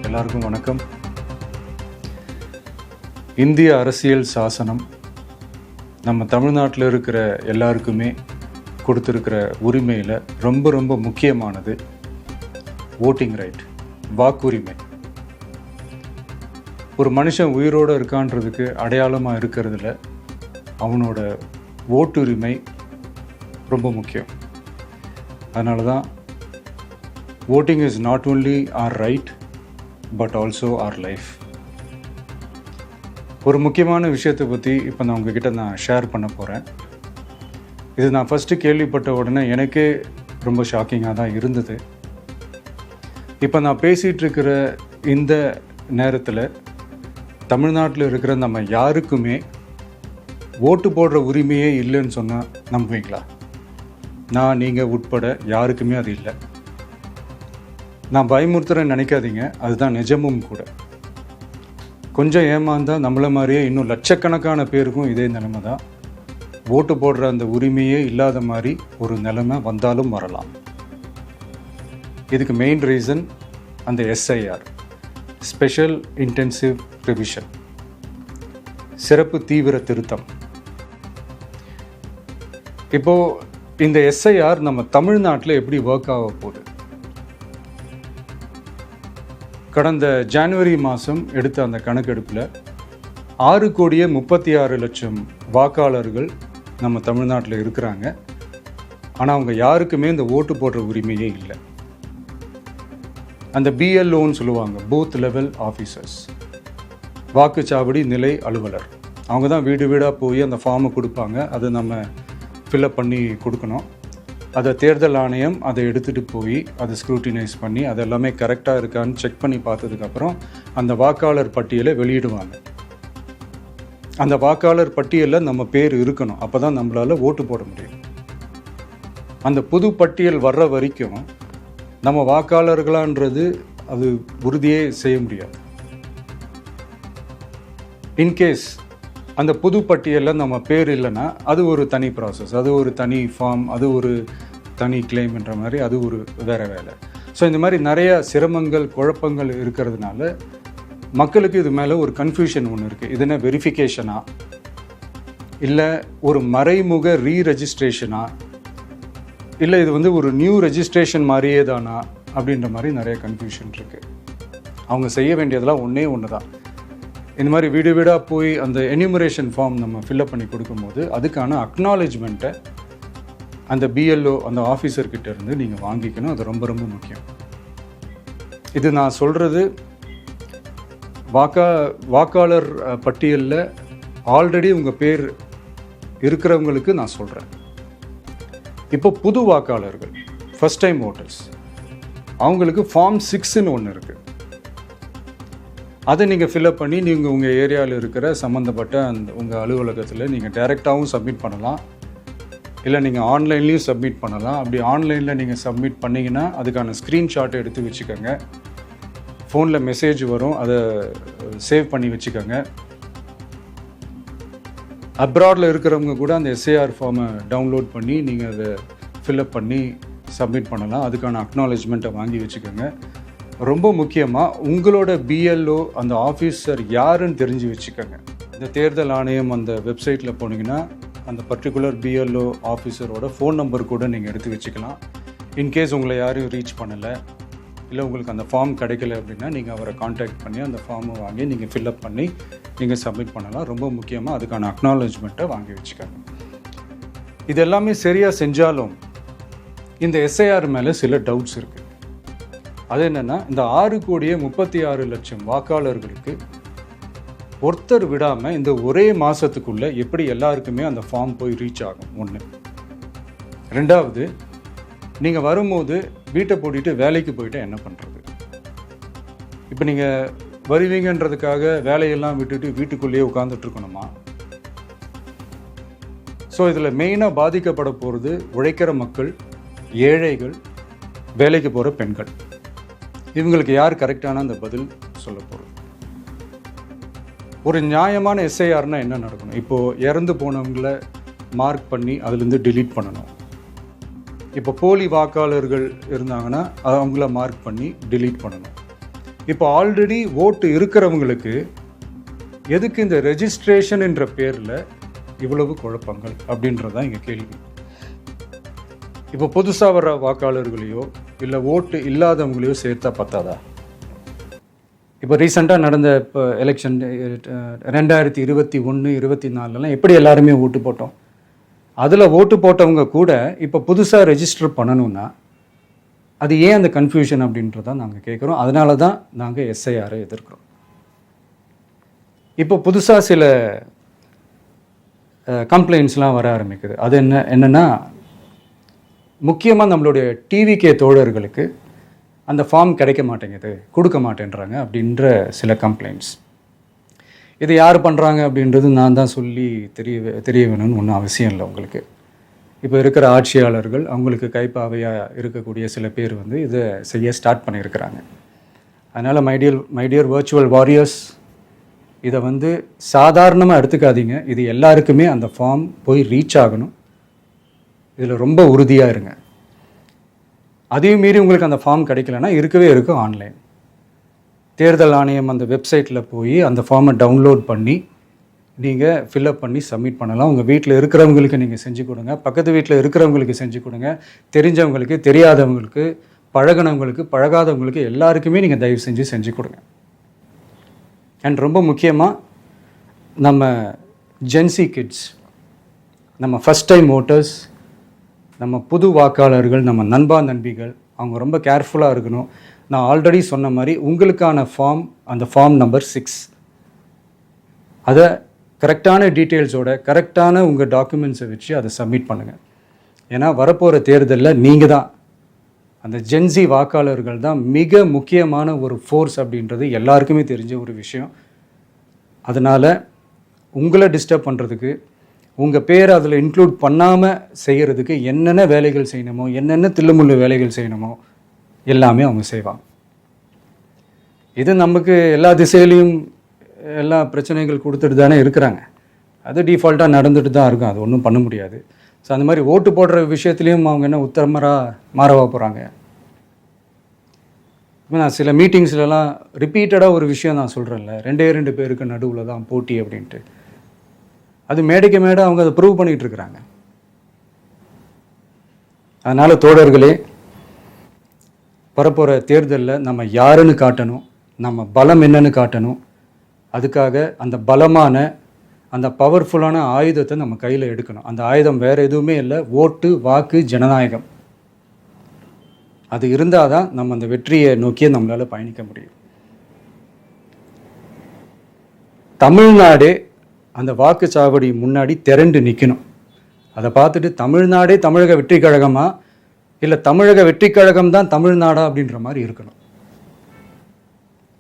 எல்லாருக்கும் வணக்கம். இந்திய அரசியல் சாசனம் நம்ம தமிழ்நாட்டில் இருக்கிற எல்லாருக்குமே கொடுத்துருக்கிற உரிமையில் ரொம்ப ரொம்ப முக்கியமானது ஓட்டிங் ரைட், வாக்குரிமை. ஒரு மனுஷன் உயிரோடு இருக்கான்றதுக்கு அடையாளமாக இருக்கிறதுல அவனோட ஓட்டுரிமை ரொம்ப முக்கியம். அதனால தான் voting is not only our right but also our life. ஒரு முக்கியமான விஷயத்தை பற்றி இப்போ நான் உங்ககிட்ட ஷேர் பண்ண போகிறேன். இது நான் ஃபஸ்ட்டு கேள்விப்பட்ட உடனே எனக்கே ரொம்ப ஷாக்கிங்காக தான் இருந்தது. இப்போ நான் பேசிகிட்டு இருக்கிற இந்த நேரத்தில் தமிழ்நாட்டில் இருக்கிற நம்ம யாருக்குமே ஓட்டு போடுற உரிமையே இல்லைன்னு சொன்னால் நம்புவீங்களா? நான் நீங்கள் உட்பட யாருக்குமே அது இல்லை. நான் பயமுறுத்துறேன்னு நினைக்காதீங்க, அதுதான் நிஜமும் கூட. கொஞ்சம் ஏமாந்தால் நம்மளை மாதிரியே இன்னும் லட்சக்கணக்கான பேருக்கும் இதே நிலைமை தான். ஓட்டு போடுற அந்த உரிமையே இல்லாத மாதிரி ஒரு நிலைமை வந்தாலும் வரலாம். இதுக்கு மெயின் ரீசன் அந்த எஸ்ஐஆர், ஸ்பெஷல் இன்டென்சிவ் ரிவிஷன், சிறப்பு தீவிர திருத்தம். இப்போது இந்த எஸ்ஐஆர் நம்ம தமிழ்நாட்டில் எப்படி ஒர்க் ஆக போகுது? கடந்த ஜனவரி மாதம் எடுத்த அந்த கணக்கெடுப்பில் 6,36,00,000 வாக்காளர்கள் நம்ம தமிழ்நாட்டில் இருக்கிறாங்க. ஆனால் அவங்க யாருக்குமே இந்த ஓட்டு போடுற உரிமையே இல்லை. அந்த பிஎல்ஓன்னு சொல்லுவாங்க, பூத் லெவல் ஆஃபீஸர்ஸ், வாக்குச்சாவடி நிலை அலுவலர். அவங்க தான் வீடு வீடாக போய் அந்த ஃபார்மை கொடுப்பாங்க. அதை நம்ம ஃபில்அப் பண்ணி கொடுக்கணும். அதை தேர்தல் ஆணையம் அதை எடுத்துகிட்டு போய் அதை ஸ்க்ரூட்டினைஸ் பண்ணி அது எல்லாமே கரெக்டாக இருக்கான்னு செக் பண்ணி பார்த்ததுக்கப்புறம் அந்த வாக்காளர் பட்டியலை வெளியிடுவாங்க. அந்த வாக்காளர் பட்டியலில் நம்ம பேர் இருக்கணும், அப்போ தான் நம்மளால் ஓட்டு போட முடியும். அந்த புது பட்டியல் வர்ற வரைக்கும் நம்ம வாக்காளர்களான்றது அது உறுதியே செய்ய முடியாது. இன்கேஸ் அந்த புது பட்டியலில் நம்ம பேர் இல்லைன்னா அது ஒரு தனி ப்ராசஸ், அது ஒரு தனி ஃபார்ம், அது ஒரு தனி கிளைம்ன்ற மாதிரி அது ஒரு வேறு வேலை. ஸோ இந்த மாதிரி நிறைய சிரமங்கள் குழப்பங்கள் இருக்கிறதுனால மக்களுக்கு இது மேலே ஒரு கன்ஃபியூஷன் ஒன்று இருக்குது. இது என்ன வெரிஃபிகேஷனா இல்லை ஒரு மறைமுக ரீரெஜிஸ்ட்ரேஷனா இல்லை இது ஒரு நியூ ரெஜிஸ்ட்ரேஷன் மாதிரியே தானா அப்படின்ற மாதிரி நிறைய கன்ஃபியூஷன் இருக்குது. அவங்க செய்ய வேண்டியதெல்லாம் ஒன்று தான். இந்த மாதிரி வீடு வீடாக போய் அந்த என்யூமரேஷன் ஃபார்ம் நம்ம ஃபில்அப் பண்ணி கொடுக்கும்போது அதுக்கான அக்னாலேஜ்மெண்ட்டை அந்த பிஎல்ஓ அந்த ஆஃபீஸர்கிட்ட இருந்து நீங்கள் வாங்கிக்கணும். அது ரொம்ப ரொம்ப முக்கியம். இது நான் சொல்கிறது வாக்காளர் பட்டியலில் ஆல்ரெடி உங்கள் பேர் இருக்கிறவங்களுக்கு நான் சொல்கிறேன். இப்போ புது வாக்காளர்கள், ஃபஸ்ட் டைம் ஓட்டர்ஸ், அவங்களுக்கு ஃபார்ம் 6ன்னு ஒன்று இருக்குது. அதை நீங்கள் ஃபில்அப் பண்ணி நீங்கள் உங்கள் ஏரியாவில் இருக்கிற சம்மந்தப்பட்ட அந்த உங்கள் அலுவலகத்தில் நீங்கள் டைரெக்டாகவும் சப்மிட் பண்ணலாம், இல்லை நீங்கள் ஆன்லைன்லேயும் சப்மிட் பண்ணலாம். அப்படி ஆன்லைனில் நீங்கள் சப்மிட் பண்ணிங்கன்னா அதுக்கான ஸ்க்ரீன்ஷாட்டை எடுத்து வச்சுக்கோங்க. ஃபோனில் மெசேஜ் வரும், அதை சேவ் பண்ணி வச்சுக்கோங்க. அப்ராடில் இருக்கிறவங்க கூட அந்த எஸ்ஐஆர் ஃபார்மை டவுன்லோட் பண்ணி நீங்கள் அதை ஃபில்அப் பண்ணி சப்மிட் பண்ணலாம். அதுக்கான அக்னாலேஜ்மெண்ட்டை வாங்கி வச்சுக்கோங்க. ரொம்ப முக்கியமாக உங்களோட பிஎல்ஓ அந்த ஆஃபீஸர் யாருன்னு தெரிஞ்சு வச்சுக்கோங்க. இந்த தேர்தல் ஆணையம் அந்த வெப்சைட்டில் போனீங்கன்னா அந்த பர்டிகுலர் பிஎல்ஓ ஆஃபீஸரோட ஃபோன் நம்பர் கூட நீங்கள் எடுத்து வச்சுக்கலாம். இன்கேஸ் உங்களை யாரையும் ரீச் பண்ணலை இல்லை உங்களுக்கு அந்த ஃபார்ம் கிடைக்கல அப்படின்னா நீங்கள் அவரை காண்டாக்ட் பண்ணி அந்த ஃபார்மை வாங்கி நீங்கள் ஃபில்அப் பண்ணி நீங்கள் சப்மிட் பண்ணலாம். ரொம்ப முக்கியமாக அதுக்கான அக்னாலேஜ்மெண்ட்டை வாங்கி வச்சுக்கோங்க. இது எல்லாமே சரியாக செஞ்சாலும் இந்த எஸ்ஐஆர் மேலே சில டவுட்ஸ் இருக்குது. அது என்னென்னா, இந்த 6,36,00,000 வாக்காளர்களுக்கு ஒருத்தர் விடாமல் இந்த ஒரே மாதத்துக்குள்ளே எப்படி எல்லாருக்குமே அந்த ஃபார்ம் போய் ரீச் ஆகும்? ஒன்று. ரெண்டாவது, நீங்கள் வரும்போது வீட்டை பூட்டிட்டு வேலைக்கு போயிட்டு என்ன பண்ணுறது? இப்போ நீங்கள் வருவீங்கன்றதுக்காக வேலையெல்லாம் விட்டுட்டு வீட்டுக்குள்ளேயே உட்காந்துட்ருக்கணுமா? ஸோ இதில் மெயினாக பாதிக்கப்பட போகிறது உழைக்கிற மக்கள், ஏழைகள், வேலைக்கு போகிற பெண்கள். இவங்களுக்கு யார் கரெக்டான அந்த பதில் சொல்ல போகிறது? ஒரு நியாயமான எஸ்ஐஆர்னால் என்ன நடக்கணும்? இப்போது இறந்து போனவங்களை மார்க் பண்ணி அதுலேருந்து டிலீட் பண்ணணும். இப்போ போலி வாக்காளர்கள் இருந்தாங்கன்னா அவங்கள மார்க் பண்ணி டிலீட் பண்ணணும். இப்போ ஆல்ரெடி ஓட்டு இருக்கிறவங்களுக்கு எதுக்கு இந்த ரெஜிஸ்ட்ரேஷன் என்ற பேரில் இவ்வளவு குழப்பங்கள் அப்படின்றதான் இங்கே கேள்வி. இப்போ புதுசாக வர வாக்காளர்களையோ இல்லை ஓட்டு இல்லாதவங்களையோ சேர்த்தா பத்தாதா? இப்போ ரீசெண்டாக நடந்த இப்போ எலெக்ஷன் 2021, 24 எப்படி எல்லாருமே ஓட்டு போட்டோம்? அதில் ஓட்டு போட்டவங்க கூட இப்போ புதுசாக ரெஜிஸ்டர் பண்ணணும்னா அது ஏன் அந்த கன்ஃபியூஷன் அப்படின்றதான் நாங்கள் கேட்குறோம். அதனால தான் நாங்கள் எஸ்ஐஆரை எதிர்க்கிறோம். இப்போ புதுசாக சில கம்ப்ளைண்ட்ஸ்லாம் வர ஆரம்பிக்குது. அது என்னென்னா முக்கியமாக நம்மளுடைய டிவிகே தோழர்களுக்கு அந்த ஃபார்ம் கிடைக்க மாட்டேங்குது, கொடுக்க மாட்டேன்றாங்க அப்படின்ற சில கம்ப்ளைண்ட்ஸ். இது யார் பண்ணுறாங்க அப்படின்றது நான் தான் சொல்லி தெரிய வேணும்னு ஒன்றும் அவசியம் இல்லை உங்களுக்கு. இப்போ இருக்கிற ஆட்சியாளர்கள் அவங்களுக்கு கைப்பாவையாக இருக்கக்கூடிய சில பேர் இதை செய்ய ஸ்டார்ட் பண்ணியிருக்கிறாங்க. அதனால் மைடியர் வர்ச்சுவல் வாரியர்ஸ், இதை சாதாரணமாக எடுத்துக்காதீங்க. இது எல்லாருக்குமே அந்த ஃபார்ம் போய் ரீச் ஆகணும். இதில் ரொம்ப உறுதியாக இருங்க. அதையும் மீறி உங்களுக்கு அந்த ஃபார்ம் கிடைக்கலன்னா இருக்கவே இருக்கும் ஆன்லைன். தேர்தல் ஆணையம் அந்த வெப்சைட்டில் போய் அந்த ஃபார்மை டவுன்லோட் பண்ணி நீங்கள் ஃபில்அப் பண்ணி சப்மிட் பண்ணலாம். உங்கள் வீட்டில் இருக்கிறவங்களுக்கு நீங்கள் செஞ்சு கொடுங்க, பக்கத்து வீட்டில் இருக்கிறவங்களுக்கு செஞ்சு கொடுங்க, தெரிஞ்சவங்களுக்கு, தெரியாதவங்களுக்கு, பழகினவங்களுக்கு, பழகாதவங்களுக்கு எல்லாருக்குமே நீங்கள் தயவு செஞ்சு கொடுங்க. அண்ட் ரொம்ப முக்கியமாக நம்ம ஜென்சி கிட்ஸ், நம்ம ஃபஸ்ட் டைம் ஓட்டர்ஸ், நம்ம புது வாக்காளர்கள், நம்ம நண்பா நண்பிகள், அவங்க ரொம்ப கேர்ஃபுல்லாக இருக்கணும். நான் ஆல்ரெடி சொன்ன மாதிரி உங்களுக்கான ஃபார்ம், அந்த ஃபார்ம் நம்பர் 6, அதை கரெக்டான டீட்டெயில்ஸோட கரெக்டான உங்கள் டாக்குமெண்ட்ஸை வச்சு அதை சப்மிட் பண்ணுங்கள். ஏன்னா வரப்போகிற தேர்தலில் நீங்கள் தான், அந்த ஜென்சி வாக்காளர்கள் தான் மிக முக்கியமான ஒரு ஃபோர்ஸ் அப்படின்றது எல்லாருக்குமே தெரிஞ்ச ஒரு விஷயம். அதனால் உங்களை டிஸ்டர்ப் பண்ணுறதுக்கு, உங்கள் பேரை அதில் இன்க்ளூட் பண்ணாமல் செய்கிறதுக்கு என்னென்ன வேலைகள் செய்யணுமோ, என்னென்ன தில்லுமுள்ளு வேலைகள் செய்யணுமோ எல்லாமே அவங்க செய்வாங்க. இது நமக்கு எல்லா திசையிலையும் எல்லா பிரச்சனைகள் கொடுத்துட்டு தானே இருக்கிறாங்க. அது டிஃபால்ட்டாக நடந்துட்டு தான் இருக்கும், அது ஒன்றும் பண்ண முடியாது. ஸோ அந்த மாதிரி ஓட்டு போடுற விஷயத்துலேயும் அவங்க என்ன மாறவா போகிறாங்க? இப்போ நான் சில மீட்டிங்ஸ்லலாம் ரிப்பீட்டடாக ஒரு விஷயம் நான் சொல்கிறேன்ல, 2 பேருக்கு நடுவில் தான் போட்டி அப்படின்ட்டு. அது மேடைக்கு மேடை அவங்க அதை ப்ரூவ் பண்ணிகிட்டு இருக்கிறாங்க. அதனால் தோழர்களே, வரப்போகிற தேர்தலில் நம்ம யாருன்னு காட்டணும், நம்ம பலம் என்னன்னு காட்டணும். அதுக்காக அந்த பலமான, அந்த பவர்ஃபுல்லான ஆயுதத்தை நம்ம கையில் எடுக்கணும். அந்த ஆயுதம் வேறு எதுவுமே இல்லை, ஓட்டு, வாக்கு, ஜனநாயகம். அது இருந்தால் தான் நம்ம அந்த வெற்றியை நோக்கியே நம்மளால் பயணிக்க முடியும். தமிழ்நாடே அந்த வாக்குச்சாவடி முன்னாடி திரண்டு நிற்கணும். அதை பார்த்துட்டு தமிழ்நாடே தமிழக வெற்றி கழகமா இல்லை தமிழக வெற்றி கழகம் தான் தமிழ்நாடா அப்படின்ற மாதிரி இருக்கணும்.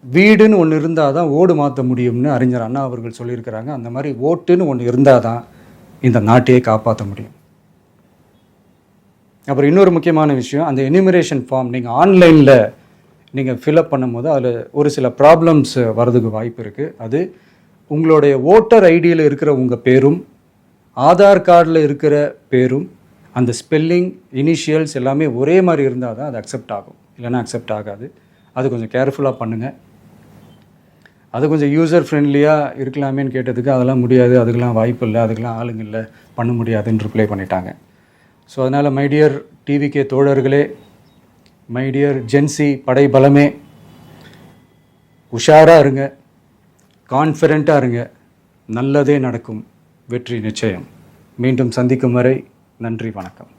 வீடுன்னு ஒன்று இருந்தால் தான் ஓடு மாற்ற முடியும்னு அறிஞர் அண்ணா அவர்கள் சொல்லியிருக்கிறாங்க. அந்த மாதிரி ஓட்டுன்னு ஒன்று இருந்தால் தான் இந்த நாட்டையே காப்பாற்ற முடியும். அப்புறம் இன்னொரு முக்கியமான விஷயம், அந்த எனிமரேஷன் ஃபார்ம் நீங்கள் ஆன்லைனில் நீங்கள் ஃபில்அப் பண்ணும்போது அதில் ஒரு சில ப்ராப்ளம்ஸ் வர்றதுக்கு வாய்ப்பு இருக்குது. அது உங்களுடைய ஓட்டர் ஐடியில் இருக்கிற உங்கள் பேரும் ஆதார் கார்டில் இருக்கிற பேரும் அந்த ஸ்பெல்லிங், இனிஷியல்ஸ் எல்லாமே ஒரே மாதிரி இருந்தால் தான் அது அக்செப்ட் ஆகும், இல்லைன்னா அக்செப்ட் ஆகாது. அது கொஞ்சம் கேர்ஃபுல்லாக பண்ணுங்கள். அது கொஞ்சம் யூசர் ஃப்ரெண்ட்லியாக இருக்கலாமேன்னு கேட்டதுக்கு அதெல்லாம் முடியாது, அதுக்கெல்லாம் வாய்ப்பு இல்லை, அதுக்கெல்லாம் ஆளுங்க இல்லை, பண்ண முடியாதுன்னு ரிப்ளை பண்ணிட்டாங்க. ஸோ அதனால் மைடியர் டிவிகே தோழர்களே, மைடியர் ஜென்சி படை பலமே, உஷாராக இருங்க, கான்ஃபிடெண்ட்டாக இருங்க, நல்லதே நடக்கும், வெற்றி நிச்சயம். மீண்டும் சந்திக்கும் வரை நன்றி, வணக்கம்.